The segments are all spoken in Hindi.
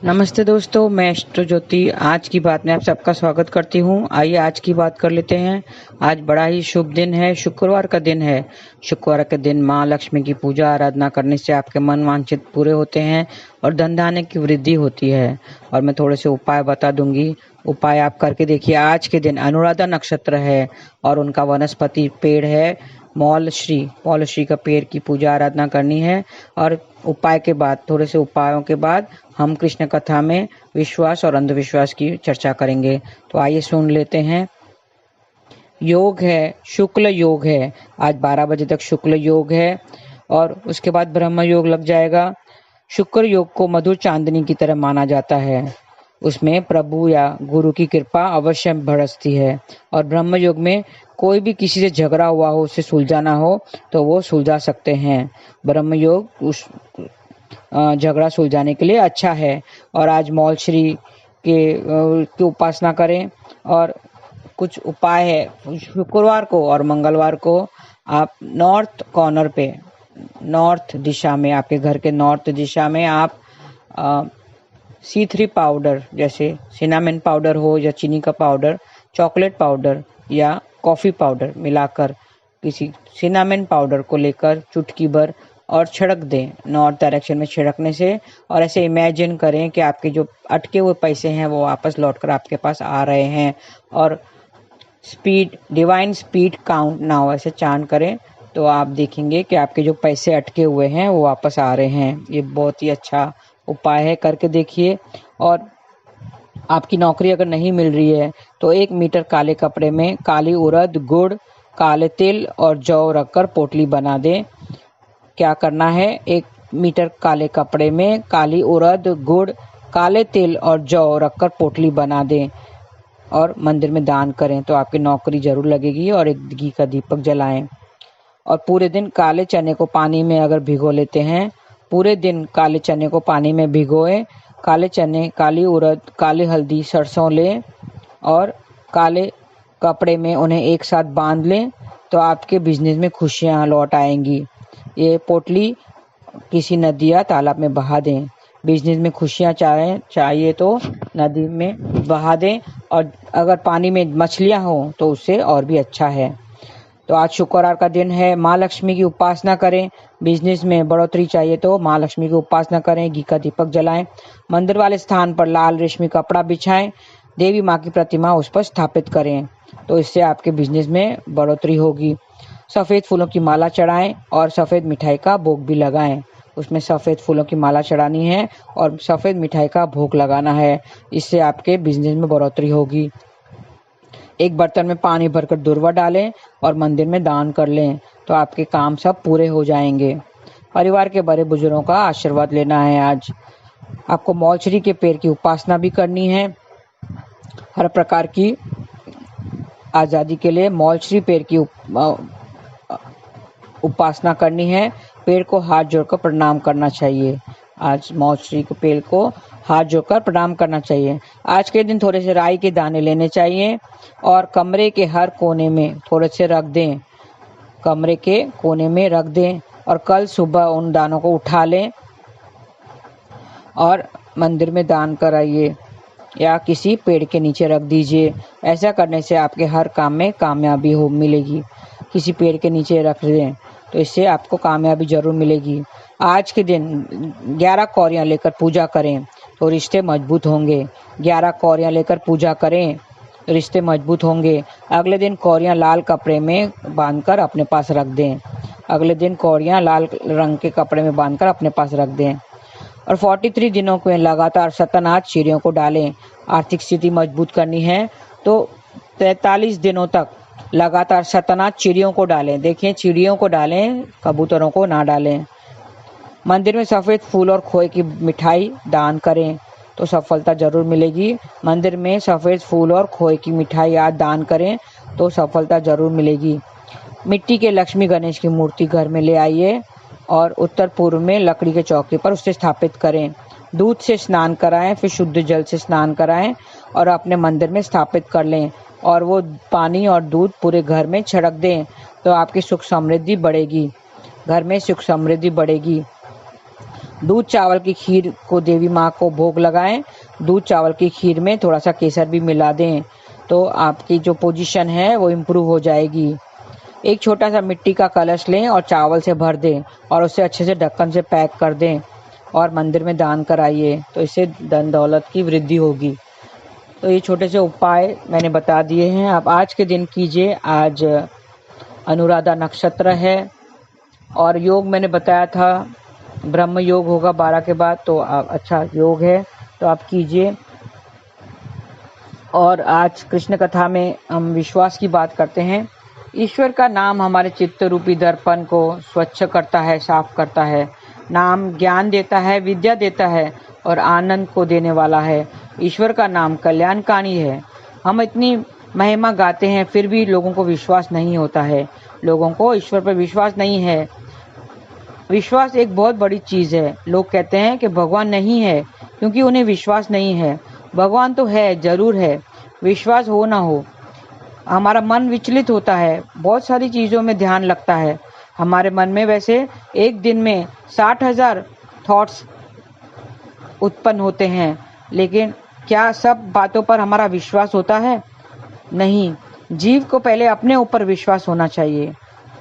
नमस्ते दोस्तों, मैं एस्ट्रो ज्योति आज की बात में आप सबका स्वागत करती हूँ। आइए आज की बात कर लेते हैं। आज बड़ा ही शुभ दिन है, शुक्रवार का दिन है। शुक्रवार के दिन माँ लक्ष्मी की पूजा आराधना करने से आपके मन वांछित पूरे होते हैं और धन धान्य की वृद्धि होती है। और मैं थोड़े से उपाय बता दूंगी, उपाय आप करके देखिए। आज के दिन अनुराधा नक्षत्र है और उनका वनस्पति पेड़ है मौलश्री का पेड़ की पूजा आराधना करनी है। और उपाय के बाद, थोड़े से उपायों के बाद हम कृष्ण कथा में विश्वास और अंधविश्वास की चर्चा करेंगे। तो आइए सुन लेते हैं। योग है, शुक्ल योग है। आज 12 बजे तक शुक्ल योग है और उसके बाद ब्रह्म योग लग जाएगा। शुक्र योग को मधुर चांदनी की तरह माना जाता है। उसमें प्रभु या गुरु की कृपा अवश्य बरसती है। और ब्रह्म योग में कोई भी किसी से झगड़ा हुआ हो, उससे सुलझाना हो तो वो सुलझा सकते हैं। ब्रह्म योग उस झगड़ा सुलझाने के लिए अच्छा है। और आज मौलश्री की उपासना करें। और कुछ उपाय है, शुक्रवार को और मंगलवार को आप नॉर्थ कॉर्नर पे, नॉर्थ दिशा में, आपके घर के नॉर्थ दिशा में आप C3 पाउडर, जैसे सिनामन पाउडर हो या चीनी का पाउडर, चॉकलेट पाउडर या कॉफ़ी पाउडर मिलाकर किसी सिनामन पाउडर को लेकर चुटकी भर और छिड़क दें नॉर्थ डायरेक्शन में छिड़कने से। और ऐसे इमेजिन करें कि आपके जो अटके हुए पैसे हैं वो वापस लौटकर आपके पास आ रहे हैं। और speed, divine speed count now ऐसे चांट करें तो आप देखेंगे कि आपके जो पैसे अटके हुए हैं वो वापस आ रहे हैं। ये बहुत ही अच्छा उपाय है, करके देखिए। और आपकी नौकरी अगर नहीं मिल रही है तो 1 मीटर काले कपड़े में काली उड़द, गुड़, काले तिल और जौ रखकर पोटली बना दें। क्या करना है, 1 मीटर काले कपड़े में काली उड़द, गुड़, काले तिल और जौ रखकर पोटली बना दें और मंदिर में दान करें तो आपकी नौकरी जरूर लगेगी। और एक घी का दीपक जलाएं। और पूरे दिन काले चने को पानी में अगर भिगो लेते हैं, पूरे दिन काले चने को पानी में भिगोए, काले चने, काली उड़द, काली हल्दी, सरसों लें और काले कपड़े में उन्हें एक साथ बांध लें तो आपके बिजनेस में खुशियां लौट आएंगी। ये पोटली किसी नदी या तालाब में बहा दें। बिजनेस में खुशियां चाहिए तो नदी में बहा दें। और अगर पानी में मछलियां हो तो उससे और भी अच्छा है। तो आज शुक्रवार का दिन है, माँ लक्ष्मी की उपासना करें। बिजनेस में बढ़ोतरी चाहिए तो माँ लक्ष्मी की उपासना करें, घी का दीपक जलाएं, मंदिर वाले स्थान पर लाल रेशमी कपड़ा बिछाएं, देवी माँ की प्रतिमा उस पर स्थापित करें तो इससे आपके बिजनेस में बढ़ोतरी होगी। सफ़ेद फूलों की माला चढ़ाएं और सफ़ेद मिठाई का भोग भी लगाएं। उसमें सफ़ेद फूलों की माला चढ़ानी है और सफ़ेद मिठाई का भोग लगाना है, इससे आपके बिजनेस में बढ़ोतरी होगी। एक बर्तन में पानी भरकर दुर्वा डालें और मंदिर में दान कर लें तो आपके काम सब पूरे हो जाएंगे। परिवार के बड़े बुजुर्गों का आशीर्वाद लेना है। आज आपको मौलश्री के पेड़ की उपासना भी करनी है। हर प्रकार की आज़ादी के लिए मौलश्री पेड़ की उपासना करनी है। पेड़ को हाथ जोड़कर प्रणाम करना चाहिए। आज मौलश्री के पेड़ को हाथ जोड़कर प्रणाम करना चाहिए। आज के दिन थोड़े से राई के दाने लेने चाहिए और कमरे के हर कोने में थोड़े से रख दें। कमरे के कोने में रख दें और कल सुबह उन दानों को उठा लें और मंदिर में दान कराइए या किसी पेड़ के नीचे रख दीजिए। ऐसा करने से आपके हर काम में कामयाबी मिलेगी। किसी पेड़ के नीचे रख दें तो इससे आपको कामयाबी जरूर मिलेगी। आज के दिन 11 कौड़ियाँ लेकर पूजा करें तो रिश्ते मजबूत होंगे। 11 कौड़ियाँ लेकर पूजा करें तो रिश्ते मजबूत होंगे। अगले दिन कौड़ियाँ लाल कपड़े में बांधकर अपने पास रख दें। अगले दिन कौड़ियाँ लाल रंग के कपड़े में बांधकर अपने पास रख दें। और 43 दिनों को लगातार 17 चिड़ियों को डालें। आर्थिक स्थिति मजबूत करनी है तो 43 दिनों तक लगातार 17 चिड़ियों को डालें। देखिए, चिड़ियों को डालें, कबूतरों को ना डालें। मंदिर में सफ़ेद फूल और खोए की मिठाई दान करें तो सफलता जरूर मिलेगी। मंदिर में सफ़ेद फूल और खोए की मिठाई आज दान करें तो सफलता जरूर मिलेगी। मिट्टी के लक्ष्मी गणेश की मूर्ति घर में ले आइए और उत्तर पूर्व में लकड़ी के चौकी पर उसे स्थापित करें। दूध से स्नान कराएं, फिर शुद्ध जल से स्नान कराएं और अपने मंदिर में स्थापित कर लें और वो पानी और दूध पूरे घर में छिड़क दें तो आपकी सुख समृद्धि बढ़ेगी। घर में सुख समृद्धि बढ़ेगी। दूध चावल की खीर को देवी माँ को भोग लगाएं। दूध चावल की खीर में थोड़ा सा केसर भी मिला दें तो आपकी जो पोजीशन है वो इम्प्रूव हो जाएगी। एक छोटा सा मिट्टी का कलश लें और चावल से भर दें और उसे अच्छे से ढक्कन से पैक कर दें और मंदिर में दान कराइए, तो इससे धन दौलत की वृद्धि होगी। तो ये छोटे से उपाय मैंने बता दिए हैं, आप आज के दिन कीजिए। आज अनुराधा नक्षत्र है और योग मैंने बताया था ब्रह्म योग होगा 12 के बाद, तो अच्छा योग है, तो आप कीजिए। और आज कृष्ण कथा में हम विश्वास की बात करते हैं। ईश्वर का नाम हमारे चित्त रूपी दर्पण को स्वच्छ करता है, साफ करता है। नाम ज्ञान देता है, विद्या देता है और आनंद को देने वाला है। ईश्वर का नाम कल्याणकारी है। हम इतनी महिमा गाते हैं फिर भी लोगों को विश्वास नहीं होता है, लोगों को ईश्वर पर विश्वास नहीं है। विश्वास एक बहुत बड़ी चीज़ है। लोग कहते हैं कि भगवान नहीं है क्योंकि उन्हें विश्वास नहीं है। भगवान तो है, जरूर है, विश्वास हो ना हो। हमारा मन विचलित होता है, बहुत सारी चीज़ों में ध्यान लगता है हमारे मन में। वैसे एक दिन में 60,000 थॉट्स उत्पन्न होते हैं, लेकिन क्या सब बातों पर हमारा विश्वास होता है? नहीं। जीव को पहले अपने ऊपर विश्वास होना चाहिए।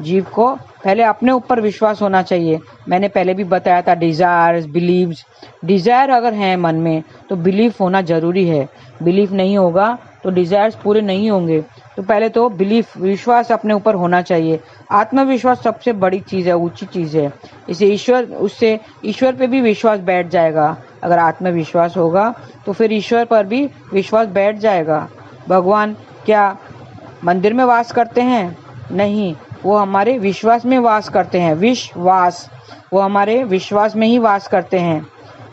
जीव को पहले अपने ऊपर विश्वास होना चाहिए। मैंने पहले भी बताया था, डिजायर्स, बिलीव्स। डिजायर अगर है मन में तो बिलीफ होना जरूरी है। बिलीफ नहीं होगा तो डिजायर्स पूरे नहीं होंगे। तो पहले तो बिलीफ, विश्वास अपने ऊपर होना चाहिए। आत्मविश्वास सबसे बड़ी चीज़ है, ऊंची चीज़ है। उससे ईश्वर पे भी विश्वास बैठ जाएगा। अगर आत्मविश्वास होगा तो फिर ईश्वर पर भी विश्वास बैठ जाएगा। भगवान क्या मंदिर में वास करते हैं? नहीं, वो हमारे विश्वास में वास करते हैं। विश्वास, वो हमारे विश्वास में ही वास करते हैं।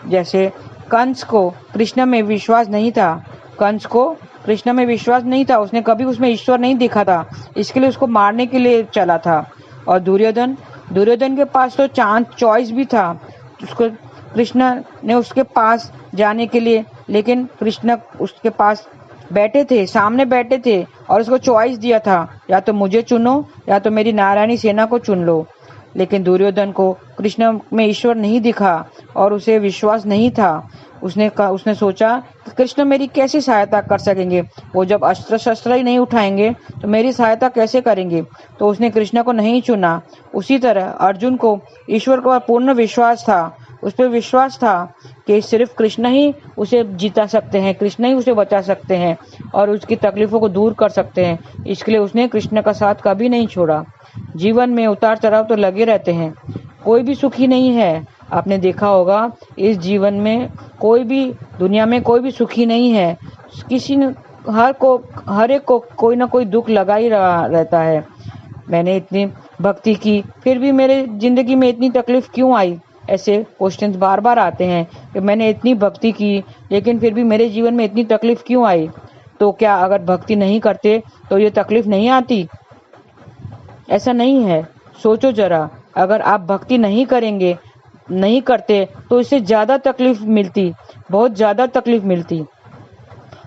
जैसे कंस को कृष्ण में विश्वास नहीं था। कंस को कृष्ण में विश्वास नहीं था, उसने कभी उसमें ईश्वर नहीं देखा था, इसके लिए उसको मारने के लिए चला था। और दुर्योधन के पास तो चॉइस भी था, उसको कृष्ण ने उसके पास जाने के लिए, लेकिन कृष्ण उसके पास बैठे थे, सामने बैठे थे और उसको चॉइस दिया था, या तो मुझे चुनो या तो मेरी नारायणी सेना को चुन लो। लेकिन दुर्योधन को कृष्ण में ईश्वर नहीं दिखा और उसे विश्वास नहीं था। उसने सोचा कि कृष्ण मेरी कैसे सहायता कर सकेंगे, वो जब अस्त्र शस्त्र ही नहीं उठाएंगे तो मेरी सहायता कैसे करेंगे, तो उसने कृष्ण को नहीं चुना। उसी तरह अर्जुन को ईश्वर का पूर्ण विश्वास था, उस पर विश्वास था कि सिर्फ कृष्ण ही उसे जिता सकते हैं, कृष्ण ही उसे बचा सकते हैं और उसकी तकलीफों को दूर कर सकते हैं। इसके लिए उसने कृष्ण का साथ कभी नहीं छोड़ा। जीवन में उतार चढ़ाव तो लगे रहते हैं, कोई भी सुखी नहीं है। आपने देखा होगा इस जीवन में कोई भी, दुनिया में कोई भी सुखी नहीं है। किसी ने हर एक को कोई ना कोई दुख लगा ही रहता है। मैंने इतनी भक्ति की फिर भी मेरे जिंदगी में इतनी तकलीफ क्यों आई? ऐसे क्वेश्चंस बार बार आते हैं कि मैंने इतनी भक्ति की लेकिन फिर भी मेरे जीवन में इतनी तकलीफ क्यों आई? तो क्या अगर भक्ति नहीं करते तो ये तकलीफ नहीं आती? ऐसा नहीं है। सोचो जरा, अगर आप भक्ति नहीं करते तो इससे ज्यादा तकलीफ मिलती, बहुत ज्यादा तकलीफ मिलती।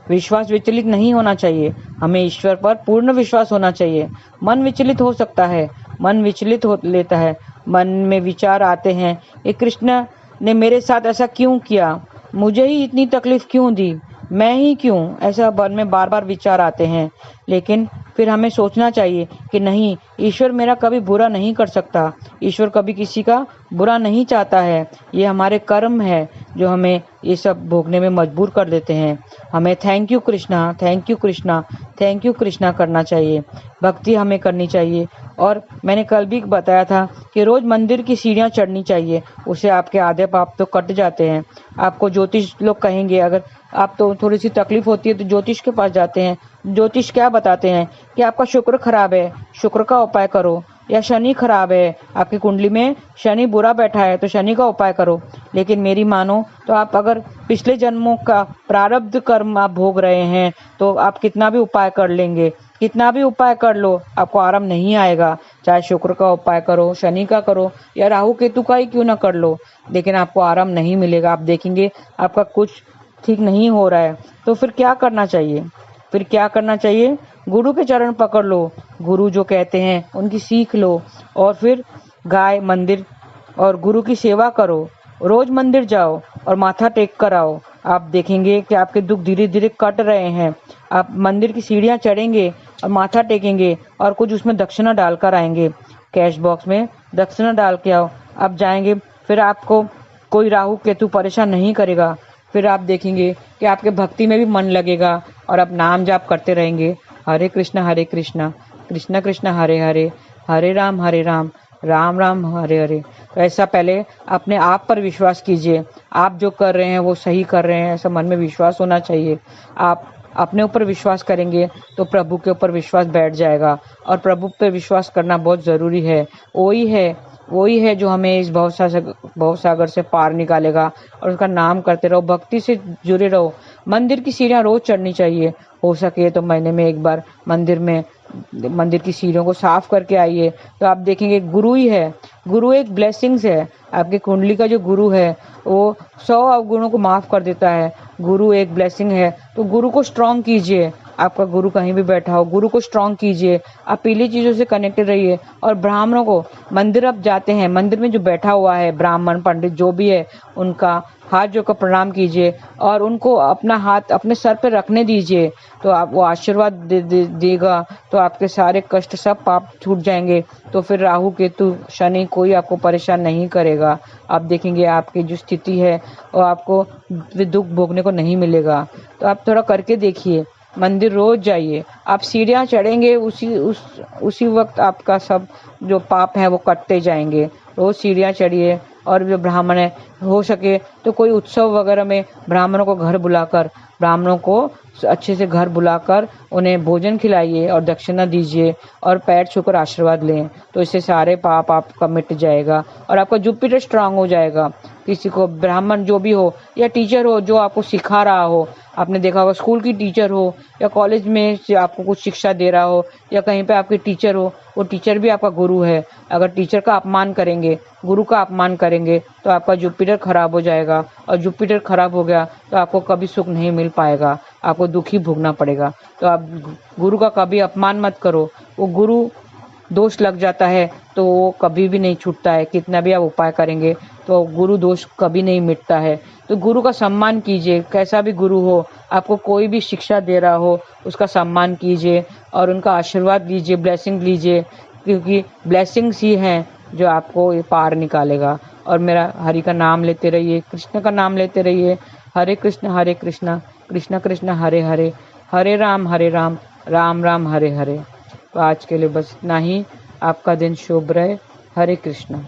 विश्वास विचलित नहीं होना चाहिए, हमें ईश्वर पर पूर्ण विश्वास होना चाहिए। मन विचलित हो सकता है, मन विचलित हो लेता है, मन में विचार आते हैं कि कृष्ण ने मेरे साथ ऐसा क्यों किया, मुझे ही इतनी तकलीफ क्यों दी, मैं ही क्यों, ऐसा मन में बार बार विचार आते हैं। लेकिन फिर हमें सोचना चाहिए कि नहीं, ईश्वर मेरा कभी बुरा नहीं कर सकता, ईश्वर कभी किसी का बुरा नहीं चाहता है। ये हमारे कर्म है जो हमें ये सब भोगने में मजबूर कर देते हैं। हमें thank you Krishna, thank you Krishna, thank you Krishna करना चाहिए, भक्ति हमें करनी चाहिए। और मैंने कल भी बताया था कि रोज मंदिर की सीढ़ियाँ चढ़नी चाहिए, उससे आपके आधे पाप तो कट जाते हैं। आपको ज्योतिष लोग कहेंगे, अगर आप तो थोड़ी सी तकलीफ होती है तो ज्योतिष के पास जाते हैं। ज्योतिष क्या बताते हैं कि आपका शुक्र खराब है, शुक्र का उपाय करो, या शनि खराब है, आपकी कुंडली में शनि बुरा बैठा है तो शनि का उपाय करो। लेकिन मेरी मानो तो आप अगर पिछले जन्मों का प्रारब्ध कर्म आप भोग रहे हैं तो आप कितना भी उपाय कर लेंगे, कितना भी उपाय कर लो, आपको आराम नहीं आएगा। चाहे शुक्र का उपाय करो, शनि का करो या राहु केतु का ही क्यों ना कर लो, लेकिन आपको आराम नहीं मिलेगा। आप देखेंगे आपका कुछ ठीक नहीं हो रहा है। तो फिर क्या करना चाहिए? गुरु के चरण पकड़ लो, गुरु जो कहते हैं उनकी सीख लो और फिर गाय मंदिर और गुरु की सेवा करो। रोज मंदिर जाओ और माथा टेक कर आओ। आप देखेंगे कि आपके दुख धीरे धीरे कट रहे हैं। आप मंदिर की सीढ़ियां चढ़ेंगे और माथा टेकेंगे और कुछ उसमें दक्षिणा डालकर आएंगे। कैश बॉक्स में दक्षिणा डाल के आओ। आप जाएंगे, फिर आपको कोई राहु केतु परेशान नहीं करेगा। फिर आप देखेंगे कि आपके भक्ति में भी मन लगेगा और आप नाम जाप करते रहेंगे, हरे कृष्णा कृष्ण कृष्ण हरे हरे, हरे राम राम राम हरे हरे। तो ऐसा पहले अपने आप पर विश्वास कीजिए। आप जो कर रहे हैं वो सही कर रहे हैं, ऐसा मन में विश्वास होना चाहिए। आप अपने ऊपर विश्वास करेंगे तो प्रभु के ऊपर विश्वास बैठ जाएगा, और प्रभु पे विश्वास करना बहुत ज़रूरी है। वही है जो हमें इस भवसागर से पार निकालेगा। और उसका नाम करते रहो, भक्ति से जुड़े रहो। मंदिर की सीढ़ियाँ रोज चढ़नी चाहिए। हो सके तो महीने में एक बार मंदिर की सीढ़ियों को साफ करके आइए। तो आप देखेंगे गुरु ही है, गुरु एक ब्लेसिंग्स है। आपकी कुंडली का जो गुरु है वो 100 अवगुणों को माफ कर देता है। गुरु एक ब्लेसिंग है, तो गुरु को स्ट्रांग कीजिए। आपका गुरु कहीं भी बैठा हो, गुरु को स्ट्रांग कीजिए। आप पीली चीजों से कनेक्टेड रहिए। और ब्राह्मणों को, मंदिर आप जाते हैं, मंदिर में जो बैठा हुआ है ब्राह्मण पंडित जो भी है, उनका हाथ जोड़कर प्रणाम कीजिए और उनको अपना हाथ अपने सर पे रखने दीजिए। तो आप वो आशीर्वाद देगा, तो आपके सारे कष्ट सब पाप छूट जाएंगे। तो फिर राहु केतु शनि कोई आपको परेशान नहीं करेगा। आप देखेंगे आपकी जो स्थिति है वो आपको दुख भोगने को नहीं मिलेगा। तो आप थोड़ा करके देखिए। मंदिर रोज जाइए। आप सीढ़ियाँ चढ़ेंगे, उसी वक्त आपका सब जो पाप है वो कटते जाएंगे। रोज सीढ़ियाँ चढ़िए। और जो ब्राह्मण है, हो सके तो कोई उत्सव वगैरह में ब्राह्मणों को अच्छे से घर बुलाकर उन्हें भोजन खिलाइए और दक्षिणा दीजिए और पैर छूकर आशीर्वाद लें। तो इससे सारे पाप आपका मिट जाएगा और आपका जुपिटर स्ट्रांग हो जाएगा। किसी को ब्राह्मण जो भी हो या टीचर हो जो आपको सिखा रहा हो, आपने देखा होगा स्कूल की टीचर हो या कॉलेज में आपको कुछ शिक्षा दे रहा हो या कहीं पे आपके टीचर हो, वो टीचर भी आपका गुरु है। अगर टीचर का अपमान करेंगे, गुरु का अपमान करेंगे तो आपका जुपिटर खराब हो जाएगा, और जुपिटर खराब हो गया तो आपको कभी सुख नहीं मिल पाएगा, आपको दुख ही भोगना पड़ेगा। तो आप गुरु का कभी अपमान मत करो। वो गुरु दोष लग जाता है तो वो कभी भी नहीं छूटता है। कितना भी आप उपाय करेंगे तो गुरु दोष कभी नहीं मिटता है। तो गुरु का सम्मान कीजिए। कैसा भी गुरु हो, आपको कोई भी शिक्षा दे रहा हो, उसका सम्मान कीजिए और उनका आशीर्वाद लीजिए, ब्लेसिंग लीजिए, क्योंकि ब्लेसिंग्स ही हैं जो आपको ये पार निकालेगा। और मेरा हरि का नाम लेते रहिए, कृष्ण का नाम लेते रहिए। हरे कृष्ण कृष्ण कृष्ण हरे हरे, हरे राम राम राम हरे हरे। तो आज के लिए बस इतना ही। आपका दिन शुभ रहे। हरे कृष्ण।